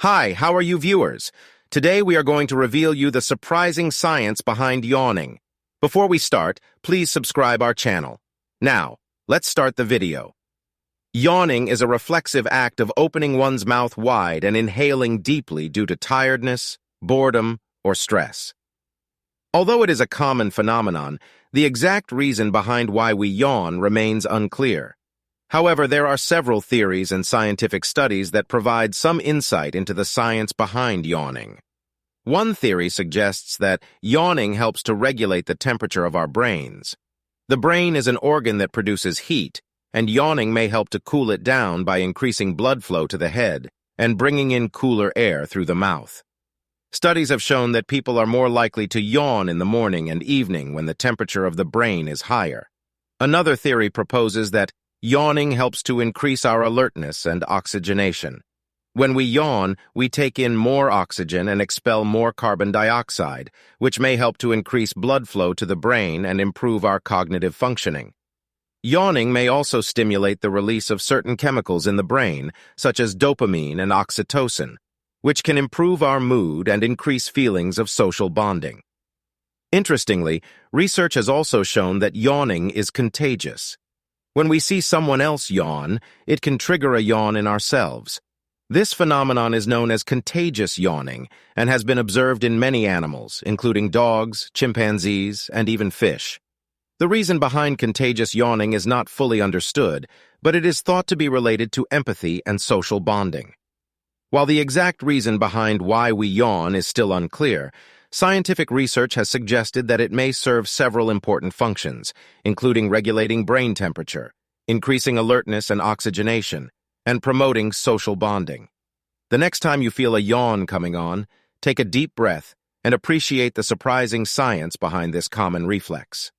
Hi, how are you viewers? Today we are going to reveal you the surprising science behind yawning. Before we start, please subscribe our channel. Now, let's start the video. Yawning is a reflexive act of opening one's mouth wide and inhaling deeply due to tiredness, boredom, or stress. Although it is a common phenomenon, the exact reason behind why we yawn remains unclear. However, there are several theories and scientific studies that provide some insight into the science behind yawning. One theory suggests that yawning helps to regulate the temperature of our brains. The brain is an organ that produces heat, and yawning may help to cool it down by increasing blood flow to the head and bringing in cooler air through the mouth. Studies have shown that people are more likely to yawn in the morning and evening when the temperature of the brain is higher. Another theory proposes that yawning helps to increase our alertness and oxygenation. When we yawn, we take in more oxygen and expel more carbon dioxide, which may help to increase blood flow to the brain and improve our cognitive functioning. Yawning may also stimulate the release of certain chemicals in the brain, such as dopamine and oxytocin, which can improve our mood and increase feelings of social bonding. Interestingly, research has also shown that yawning is contagious. When we see someone else yawn, it can trigger a yawn in ourselves. This phenomenon is known as contagious yawning and has been observed in many animals, including dogs, chimpanzees, and even fish. The reason behind contagious yawning is not fully understood, but it is thought to be related to empathy and social bonding. While the exact reason behind why we yawn is still unclear, scientific research has suggested that it may serve several important functions, including regulating brain temperature, increasing alertness and oxygenation, and promoting social bonding. The next time you feel a yawn coming on, take a deep breath and appreciate the surprising science behind this common reflex.